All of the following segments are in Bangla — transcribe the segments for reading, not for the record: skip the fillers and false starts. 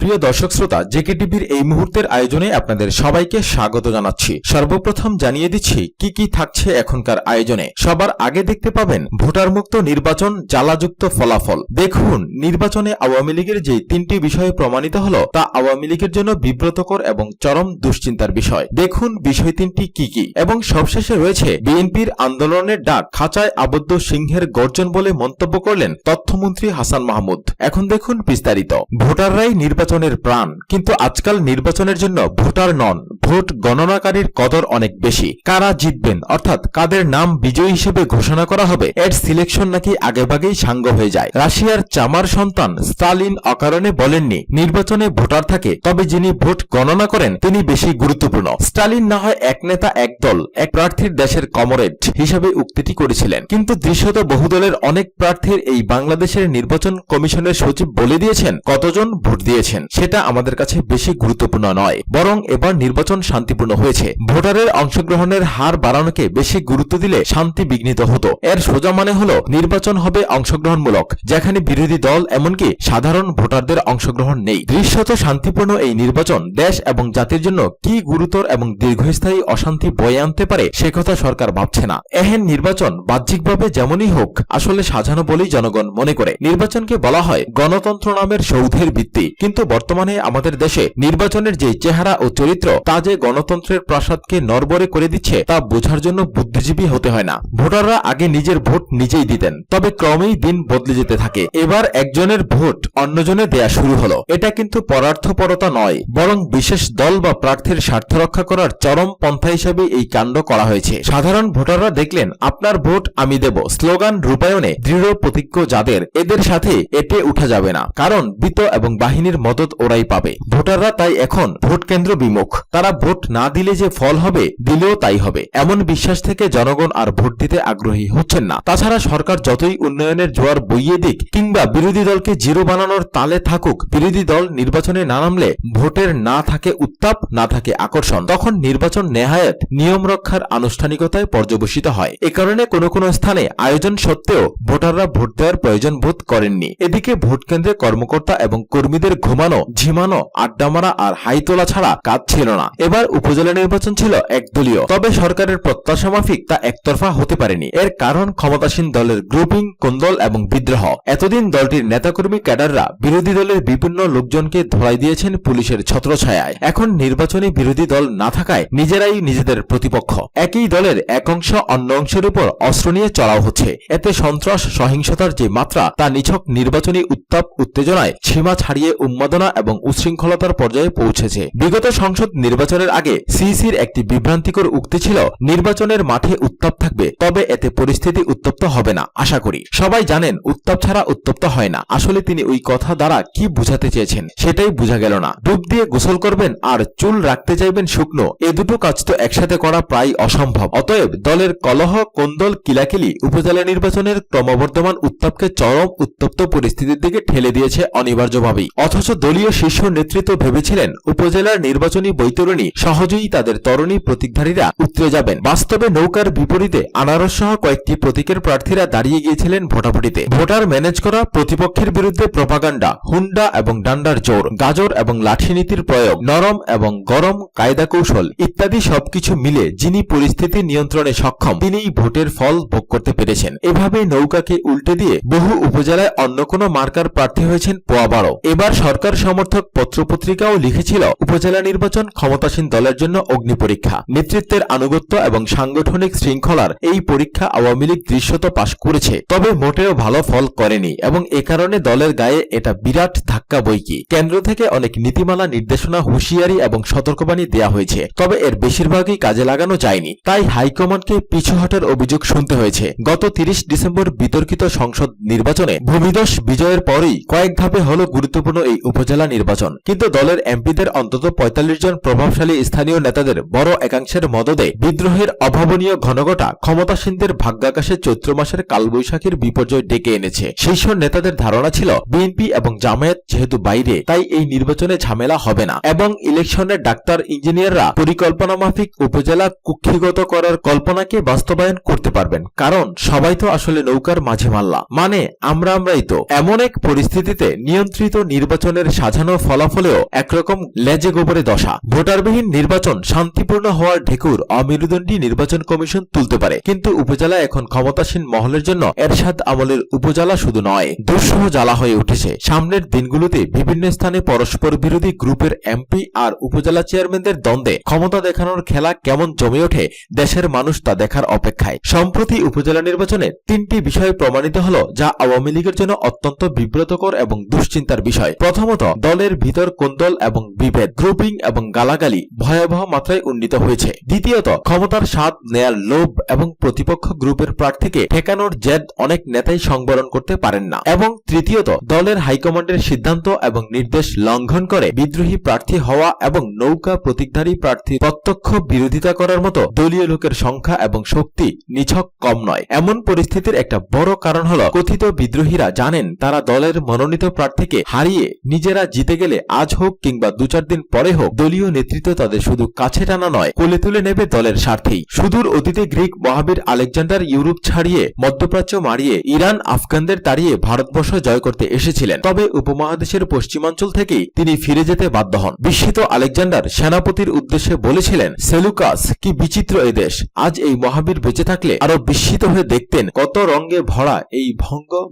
প্রিয় দর্শক শ্রোতা, জেকে টিভির এই মুহূর্তের আয়োজনে আপনাদের সবাইকে স্বাগত জানাচ্ছি। সর্বপ্রথম জানিয়ে দিচ্ছি কি কি থাকছে এখনকার আয়োজনে। সবার আগে দেখতে পাবেন ভোটার মুক্ত নির্বাচন, জ্বালাযুক্ত ফলাফল। দেখুন, নির্বাচনে আওয়ামী লীগের যে তিনটি বিষয়ে প্রমাণিত হলো তা আওয়ামী লীগের জন্য বিব্রতকর এবং চরম দুশ্চিন্তার বিষয়। দেখুন বিষয় তিনটি কি কি। এবং সবশেষে রয়েছে বিএনপির আন্দোলনের ডাক খাঁচায় আবদ্ধ সিংহের গর্জন বলে মন্তব্য করলেন তথ্যমন্ত্রী হাসান মাহমুদ। এখন দেখুন বিস্তারিত। ভোটাররাই নির্বাচনের প্রাণ, কিন্তু আজকাল নির্বাচনের জন্য ভোটার নন, ভোট গণনাকারীর কদর অনেক বেশি। কারা জিতবেন অর্থাৎ কাদের নাম বিজয়ী হিসেবে ঘোষণা করা হবে এর সিলেকশন নাকি আগেভাগেই সাঙ্গ হয়ে যায়। রাশিয়ার চামার সন্তান স্টালিন অকারণে বলেননি নির্বাচনে ভোটার থাকে, তবে যিনি ভোট গণনা করেন তিনি বেশি গুরুত্বপূর্ণ। স্টালিন না হয় এক নেতা এক দল এক প্রার্থীর দেশের কমরেড হিসাবে উক্তিটি করেছিলেন, কিন্তু দৃশ্যত বহুদলের অনেক প্রার্থীর এই বাংলাদেশের নির্বাচন কমিশনের সচিব বলে দিয়েছেন কতজন ভোট দিয়েছেন সেটা আমাদের কাছে বেশি গুরুত্বপূর্ণ নয়, বরং এবার নির্বাচন শান্তিপূর্ণ হয়েছে। ভোটারের অংশগ্রহণের হার বাড়ানোকে বেশি গুরুত্ব দিলে শান্তি বিঘ্নিত হতো। এর সোজা মানে হলো নির্বাচন হবে অংশগ্রহণমূলক, যেখানে বিরোধী দল এমনকি সাধারণ ভোটারদের অংশগ্রহণ নেই। দৃশ্যত শান্তিপূর্ণ এই নির্বাচন দেশ এবং জাতির জন্য কি গুরুতর এবং দীর্ঘস্থায়ী অশান্তি বয়ে আনতে পারে সে কথা সরকার ভাবছে না। এহেন নির্বাচন বাহ্যিকভাবে যেমনই হোক আসলে সাজানো বলেই জনগণ মনে করে। নির্বাচনকে বলা হয় গণতন্ত্র নামের সৌধের ভিত্তি, কিন্তু বর্তমানে আমাদের দেশে নির্বাচনের যে চেহারা ও চরিত্র তা যে গণতন্ত্রের প্রাসাদকে নড়বড়ে করে দিচ্ছে তা বোঝার জন্য বুদ্ধিজীবী হতে হয় না। ভোটাররা আগে নিজের ভোট নিজেই দিতেন, তবে ক্রমেই দিন বদলে যেতে থাকে। এবার একজনের ভোট অন্যজনে দেয়া শুরু হলো। এটা কিন্তু পরার্থপরতা নয়, বরং বিশেষ দল বা প্রার্থীর স্বার্থ রক্ষা করার চরম পন্থা হিসেবে এই কাণ্ড করা হয়েছে। সাধারণ ভোটাররা দেখলেন আপনার ভোট আমি দেব স্লোগান রূপায়ণে দৃঢ় প্রতিজ্ঞ যাদের, এদের সাথে এটে উঠা যাবে না, কারণ বিত্ত এবং বাহিনীর মদত ওরাই পাবে। ভোটাররা তাই এখন ভোট কেন্দ্র বিমুখ। তারা ভোট না দিলে যে ফল হবে দিলেও তাই হবে এমন বিশ্বাস থেকে জনগণ আর ভোট দিতে আগ্রহী হচ্ছেন না। তাছাড়া সরকার যতই উন্নয়নের জোয়ার বইয়ে দিক কিংবা বিরোধী দলকে জিরো বানানোর তালে থাকুক, বিরোধী দল নির্বাচনে না নামলে ভোটের না থাকে উত্তাপ, না থাকে আকর্ষণ, তখন নির্বাচন নেহায়েত নিয়ম রক্ষার আনুষ্ঠানিকতায় পর্যবসিত হয়। এ কারণে কোনো কোনো স্থানে আয়োজন সত্ত্বেও ভোটাররা ভোট দেওয়ার প্রয়োজন বোধ করেননি। এদিকে ভোট কেন্দ্রে কর্মকর্তা এবং কর্মীদের ঘুমানো, ঝিমানো, আড্ডা মারা আর হাই তোলা ছাড়া কাজ ছিল না। এবার উপজেলা নির্বাচন ছিল একদলীয়, তবে সরকারের প্রত্যাশা মাফিক তা একতরফা হতে পারেনি। এর কারণ ক্ষমতাসীন দলের গ্রুপিং, কোন্দল এবং বিদ্রোহ। এতদিন দলটির নেতাকর্মী ক্যাডাররা বিরোধী দলের বিভিন্ন লোকজনকে ধরাই দিয়েছেন পুলিশের ছত্রছায়ায়। এখন নির্বাচনী বিরোধী দল না থাকায় নিজেরাই নিজেদের প্রতিপক্ষ। একই দলের এক অংশ অন্য অংশের উপর অস্ত্র নিয়ে চড়াও হচ্ছে। এতে সন্ত্রাস সহিংসতার যে মাত্রা তা নিছক নির্বাচনী উত্তাপ উত্তেজনায় সীমা ছাড়িয়ে উন্মাদনা এবং উচ্ছৃঙ্খলতার পর্যায়ে পৌঁছেছে। বিগত সংসদ নির্বাচনের আগে সিইসির একটি বিভ্রান্তিকর উক্তি ছিল নির্বাচনের মাঠে উত্তাপ থাকবে, তবে এতে পরিস্থিতি উত্তপ্ত হবে না। আশা করি সবাই জানেন উত্তাপ ছাড়া উত্তপ্ত হয় না। আসলে তিনি ওই কথা দ্বারা কি বুঝাতে চেয়েছেন সেটাই বোঝা গেল না। ডুব দিয়ে গোসল করবেন আর চুল রাখতে চাইবেন শুকনো, এ দুটো কাজ তো একসাথে করা প্রায় অসম্ভব। অতএব দলের কলহ, কোন্দল, কিলাকিলি উপজেলা নির্বাচনের ক্রমবর্ধমান উত্তাপকে চরম উত্তপ্ত পরিস্থিতির দিকে ঠেলে দিয়েছে অনিবার্যভাবেই। অথচ দলীয় শীর্ষ নেতৃত্ব ভেবেছিলেন উপজেলার নির্বাচনী বৈতরণী সহজেই তাদের তরুণী প্রতীকধারীরা উতরে যাবেন। বাস্তবে নৌকার বিপরীতে আনারস সহ কয়েকটি প্রতীকের প্রার্থীরা দাঁড়িয়ে গিয়েছিলেন ভোটাভুটিতে। ভোটার ম্যানেজ করা, প্রতিপক্ষের বিরুদ্ধে প্রপাগান্ডা, হুন্ডা এবং ডান্ডার জোর, গাজর এবং লাঠি নীতির প্রয়োগ, নরম এবং গরম কায়দা কৌশল ইত্যাদি সবকিছু মিলে যিনি পরিস্থিতি নিয়ন্ত্রণে সক্ষম তিনিই ভোটের ফল ভোগ করতে পেরেছেন। এভাবে নৌকাকে উল্টে দিয়ে বহু উপজেলায় অন্য কোনো মার্কার প্রার্থী হয়েছেন পোয়াবারও। এবার সরকার সমর্থক পত্রপত্রিকাও লিখেছিল উপজেলা নির্বাচন ক্ষমতাসীন দলের জন্য অগ্নি পরীক্ষা। নেতৃত্বের আনুগত্য এবং সাংগঠনিক শৃঙ্খলার এই পরীক্ষা আওয়ামী লীগ দৃশ্যত পাশ করেছে, তবে মোটেও ভালো ফল করেনি এবং এ কারণে দলের গায়ে এটা বিরাট ধাক্কা বইকি। কেন্দ্র থেকে অনেক নীতিমালা, নির্দেশনা, হুঁশিয়ারি এবং সতর্কবাণী দেয়া হয়েছে, তবে এর বেশিরভাগই কাজে লাগানো যায়নি। তাই হাইকমান্ডকে পিছু হটার অভিযোগ শুনতে হয়েছে। গত 30 ডিসেম্বর বিতর্কিত সংসদ নির্বাচনে ভূমিধস বিজয়ের পরই কয়েক ধাপে হলো গুরুত্বপূর্ণ এই উপজেলা নির্বাচন, কিন্তু দলের এমপিদের অন্তত 45 জন প্রভাবশালী প্রভাবশালী স্থানীয় নেতাদের বড় একাংশের মদদে বিদ্রোহের অভাবনীয় ঘনঘটা ক্ষমতাসীনদের ভাগ্যাকাশে চৈত্র মাসের কালবৈশাখীর বিপর্যয় ডেকে এনেছে। শীর্ষ নেতাদের ধারণা ছিল বিএনপি এবং জামায়াত যেহেতু বাইরে, তাই এই নির্বাচনে ঝামেলা হবে না এবং ইলেকশনের ডাক্তার ইঞ্জিনিয়াররা পরিকল্পনা মাফিক উপজেলা কুক্ষিগত করার কল্পনাকে বাস্তবায়ন করতে পারবেন, কারণ সবাই তো আসলে নৌকার মাঝে মাল্লা, মানে আমরাই তো। এমন এক পরিস্থিতিতে নিয়ন্ত্রিত নির্বাচনের সাজানো ফলাফলেও একরকম লেজে গোবরে দশা। ভোটারবিহীন নির্বাচন শান্তিপূর্ণ হওয়ার ঢেকুর অমেরুদণ্ডী নির্বাচন কমিশন তুলতে পারে, কিন্তু উপজেলা এখন ক্ষমতাসীন মহলের জন্য এরশাদ আমলের উপজেলা শুধু নয়, দুঃসহ জ্বালা হয়ে উঠেছে। সামনের দিনগুলোতে বিভিন্ন স্থানে পরস্পর বিরোধী গ্রুপের এমপি আর উপজেলা চেয়ারম্যানদের দ্বন্দ্বে ক্ষমতা দেখানোর খেলা কেমন জমে ওঠে দেশের মানুষ তা দেখার অপেক্ষায়। সম্প্রতি উপজেলা নির্বাচনে 3টি বিষয় প্রমাণিত হলো যা আওয়ামী লীগের জন্য অত্যন্ত বিব্রতকর এবং দুশ্চিন্তার বিষয়। প্রথমত, দলের ভিতর কোন্দল এবং বিভেদ, গ্রুপিং এবং গালাগালি ভয়াবহ মাত্রায় উন্নীত হয়েছে। দ্বিতীয়ত, ক্ষমতার স্বাদ নেয়ার লোভ এবং প্রতিপক্ষ গ্রুপের প্রার্থীকে ঠেকানোর জেদ অনেক নেতাই সংবরণ করতে পারেন না। এবং তৃতীয়ত, দলের হাইকমান্ডের সিদ্ধান্ত এবং নির্দেশ লঙ্ঘন করে বিদ্রোহী প্রার্থী হওয়া এবং নৌকা প্রতীকধারী প্রার্থীর প্রত্যক্ষ বিরোধিতা করার মতো দলীয় লোকের সংখ্যা এবং শক্তি নিছক কম নয়। এমন পরিস্থিতির একটা বড় কারণ হল কথিত বিদ্রোহীরা জানেন তারা দলের মনোনীত প্রার্থীকে হারিয়ে নিজেরা জিতে গেলে আজ হোক কিংবা 2-4 দিন পরে হোক দলীয় নেতৃত্ব তাদের শুধু কাছে টানা নয়, কোলে তুলে নেবে দলের স্বার্থেই। সুদূর অতীতে গ্রিক মহাবীর আলেকজান্ডার ইউরোপ ছাড়িয়ে মধ্যপ্রাচ্য মারিয়ে ইরান আফগানদের তাড়িয়ে ভারতবর্ষ জয় করতে এসেছিলেন, তবে উপমহাদেশের পশ্চিমাঞ্চল থেকেই তিনি ফিরে যেতে বাধ্য হন। বিস্মিত আলেকজান্ডার সেনাপতির উদ্দেশ্যে বলেছিলেন, সেলুকাস, কি বিচিত্র এ দেশ। আজ এই মহাবীর বেঁচে থাকলে আরো বিস্মিত হয়ে দেখতেন কত রঙে ভরা এই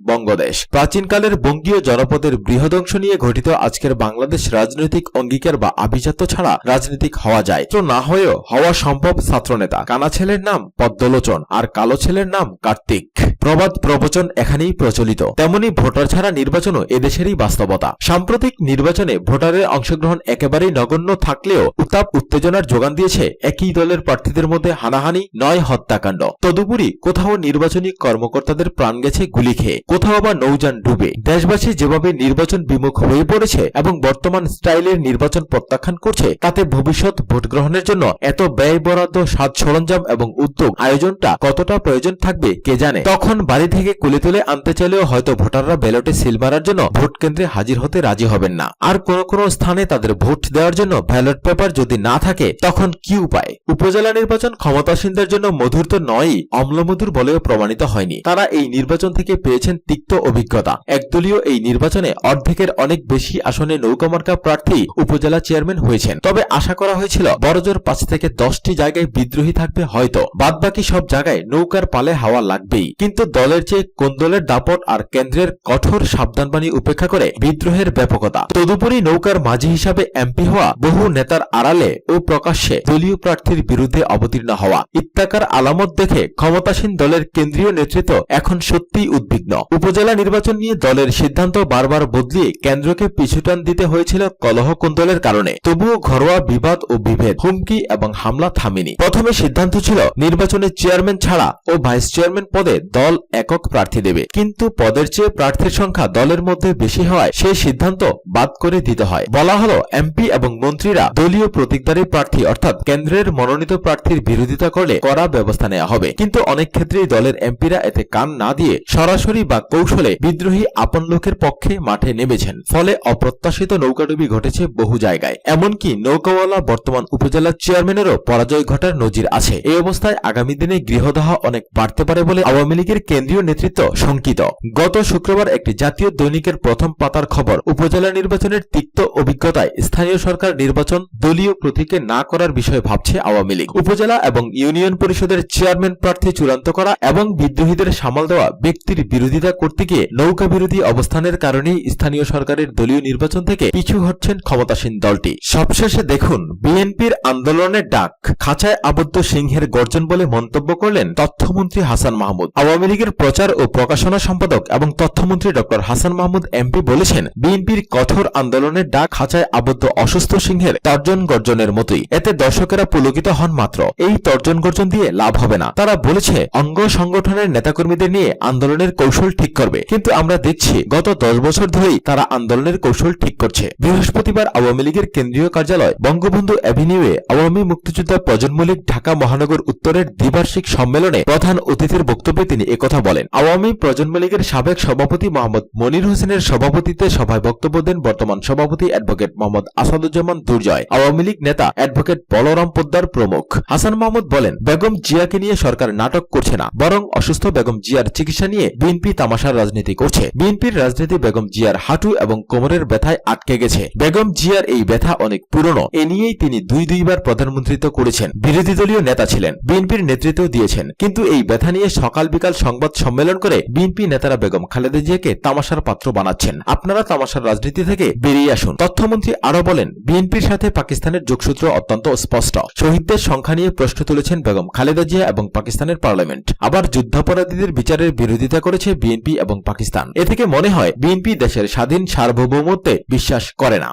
বঙ্গদেশ। প্রাচীনকালের বঙ্গীয় জনপদের বৃহদংশ নিয়ে গঠিত আজকের বাংলাদেশ রাজনৈতিক অঙ্গীকার বা আভিজাত্য ছাড়া রাজনীতিক হওয়া যায় তো না হয়েও হওয়া সম্ভব ছাত্রনেতা। কানা ছেলের নাম পদ্মলোচন আর কালো ছেলের নাম কার্তিক। প্রবাদ প্রবচন এখানেই প্রচলিত। তেমনি ভোটার ছাড়া নির্বাচনও এদেশেরই বাস্তবতা। সাম্প্রতিক নির্বাচনে ভোটারের অংশগ্রহণ একেবারেই নগণ্য থাকলেও উত্তাপ উত্তেজনার যোগান দিয়েছে একই দলের প্রার্থীদের মধ্যে হানাহানি, নয় হত্যাকাণ্ড। তদুপরি কোথাও নির্বাচনী কর্মকর্তাদের প্রাণ গেছে গুলি খেয়ে, কোথাও বা নৌযান ডুবে। দেশবাসী যেভাবে নির্বাচন বিমুখ হয়ে পড়েছে এবং বর্তমান স্টাইলের নির্বাচন প্রত্যাখ্যান করছে, তাতে ভবিষ্যৎ ভোট গ্রহণের জন্য এত ব্যয় বরাদ্দ, সাজ সরঞ্জাম এবং উদ্যোগ আয়োজনটা কতটা প্রয়োজন থাকবে কে জানে। তখন বাড়ি থেকে কুলে তুলে আনতে চাইলেও হয়তো ভোটাররা ব্যালটে সিল মারার জন্য ভোট কেন্দ্রে হাজির হতে রাজি হবেন না। আর কোন স্থানে তাদের ভোট দেওয়ার জন্য ব্যালট পেপার যদি না থাকে তখন কি উপায়? উপজেলা নির্বাচন ক্ষমতাসীনদের জন্য মধুর তো নয়ই, অম্লমধুর বলেও প্রমাণিত হয়নি। তারা এই নির্বাচন থেকে পেয়েছেন তিক্ত অভিজ্ঞতা। একদলীয় এই নির্বাচনে অর্ধেকের অনেক বেশি আসনে নৌকামার্কা প্রার্থী উপজেলা চেয়ারম্যান হয়েছেন। তবে আশা করা হয়েছিল বড়জোর 5 থেকে 10টি জায়গায় বিদ্রোহী থাকবে হয়তো, বাদবাকি সব জায়গায় নৌকার পালে হাওয়া লাগবেই। কিন্তু দলের চেয়ে কোন্দলের দাপট আর কেন্দ্রের কঠোর সাবধানবাণী উপেক্ষা করে বিদ্রোহের ব্যাপকতা। তদুপরি নৌকার মাঝি হিসাবে এমপি হওয়া, বহু নেতার আড়ালে ও প্রকাশ্যে দলীয় প্রার্থীর বিরুদ্ধে অবতীর্ণ হওয়া ইত্যাকার আলামত দেখে ক্ষমতাসীন দলের কেন্দ্রীয় নেতৃত্ব এখন সত্যিই উদ্বিগ্ন। উপজেলা নির্বাচন নিয়ে দলের সিদ্ধান্ত বারবার বদলিয়ে কেন্দ্রকে পিছুটান দিতে হয়েছিল কলহ কোন্দলের কারণে। তবুও ঘরোয়া বিবাদ ও বিভেদ, হুমকি এবং হামলা থামেনি। প্রথমে সিদ্ধান্ত ছিল নির্বাচনে চেয়ারম্যান ছাড়া ও ভাইস চেয়ারম্যান পদে দল একক প্রার্থী দেবে, কিন্তু পদের চেয়ে প্রার্থীর সংখ্যা দলের মধ্যে বেশি হওয়ায় সেই সিদ্ধান্ত বাদ করে দিতে হয়। বলা হলো এমপি এবং মন্ত্রীরা দলীয় প্রতীকধারী প্রার্থী অর্থাৎ কেন্দ্রের মনোনীত প্রার্থীর বিরোধিতা করলে কড়া ব্যবস্থা নেওয়া হবে। কিন্তু অনেক ক্ষেত্রেই দলের এমপিরা এতে কান না দিয়ে সরাসরি বা কৌশলে বিদ্রোহী আপন লোকের পক্ষে মাঠে নেমেছেন। ফলে অপ্রত্যাশিত নৌকাডুবি ঘটেছে বহু জায়গায়। এমনকি নৌকাওয়ালা বর্তমান উপজেলা চেয়ারম্যানেরও পরাজয় ঘটার নজির আছে। এই অবস্থায় আগামী দিনে গৃহদাহ অনেক বাড়তে পারে বলে আওয়ামী লীগের কেন্দ্রীয় নেতৃত্ব শঙ্কিত। গত শুক্রবার একটি জাতীয় দৈনিকের প্রথম পাতার খবর, উপজেলা নির্বাচনের তিক্ত অভিজ্ঞতায় স্থানীয় সরকার নির্বাচন দলীয় প্রতীকে না করার বিষয়ে ভাবছে আওয়ামী লীগ। উপজেলা এবং ইউনিয়ন পরিষদের চেয়ারম্যান প্রার্থী চূড়ান্ত করা এবং বিদ্রোহীদের সামাল দেওয়া ব্যক্তির বিরোধিতা করতে গিয়ে নৌকা বিরোধী অবস্থানের কারণেই স্থানীয় সরকারের দলীয় নির্বাচন থেকে পিছু হচ্ছেন ক্ষমতাসীন দলটি। সবশেষে দেখুন, বিএনপির আন্দোলনের ডাক খাঁচায় আবদ্ধ সিংহের গর্জন বলে মন্তব্য করলেন তথ্যমন্ত্রী হাসান মাহমুদ। আওয়ামী লীগের প্রচার ও প্রকাশনা সম্পাদক এবং তথ্যমন্ত্রী ডক্টর হাসান মাহমুদ এমপি বলেছেন, বিএনপির কঠোর আন্দোলনের ডাক খাঁচায় আবদ্ধ অসুস্থ সিংহের তর্জন গর্জনের মতোই। এতে দর্শকেরা পুলকিত হন মাত্র, এই তর্জন গর্জন দিয়ে লাভ হবে না। তারা বলেছে অঙ্গ সংগঠনের নেতাকর্মীদের নিয়ে আন্দোলনের কৌশল ঠিক করবে, কিন্তু আমরা দেখছি গত 10 বছর ধরেই তারা আন্দোলনের কৌশল ঠিক করছে। বৃহস্পতিবার আওয়ামী লীগের কেন্দ্রীয় কার্যালয় বঙ্গবন্ধু অ্যাভিনিউয়ে আওয়ামী মুক্তিযোদ্ধা প্রজন্ম লীগ ঢাকা মহানগর উত্তরের দ্বিবার্ষিক সম্মেলনে প্রধান অতিথির বক্তব্যে তিনি একথা বলেন। আওয়ামী প্রজন্ম লীগের সাবেক সভাপতি মোহাম্মদ মনির হোসেনের সভাপতিত্বে সভায় বক্তব্য দেন বর্তমান সভাপতি অ্যাডভোকেট মোহাম্মদ আসাদুজ্জামান দুর্জয়, আওয়ামী লীগ নেতা অ্যাডভোকেট বলরাম পোদ্দার প্রমুখ। হাসান মাহমুদ বলেন, বেগম জিয়াকে নিয়ে সরকার নাটক করছে না, বরং অসুস্থ বেগম জিয়ার চিকিৎসা নিয়ে বিএনপি তামাশার রাজনীতি করছে। বিএনপির রাজনীতি বেগম জিয়ার হাঁটু এবং কোমরের ব্যথায় আটকে গেছে। বেগম জিয়ার এই ব্যথা অনেক পুরনো। এ নিয়েই তিনি দুইবার প্রধানমন্ত্রিত্ব করেছেন, বিরোধী দলীয় নেতা ছিলেন, বিএনপির নেতৃত্ব দিয়েছেন। কিন্তু এই ব্যথা নিয়ে সকাল বিকাল সংবাদ সম্মেলন করে বিএনপি নেতারা বেগম খালেদা জিয়াকে তামাশার পাত্র বানাচ্ছেন। আপনারা তামাশার রাজনীতি থেকে বেরিয়ে আসুন। তথ্যমন্ত্রী আরো বলেন, বিএনপির সাথে পাকিস্তানের যোগসূত্র অত্যন্ত স্পষ্ট। শহীদদের সংখ্যা নিয়ে প্রশ্ন তুলেছেন বেগম খালেদা জিয়া এবং পাকিস্তানের পার্লামেন্ট। আবার যুদ্ধাপরাধীদের বিচারের বিরোধিতা করেছে বিএনপি এবং পাকিস্তান। এ থেকে মনে হয় বিএনপি দেশের স্বাধীন সার্বভৌমত্বে বিশ্বাস করে না।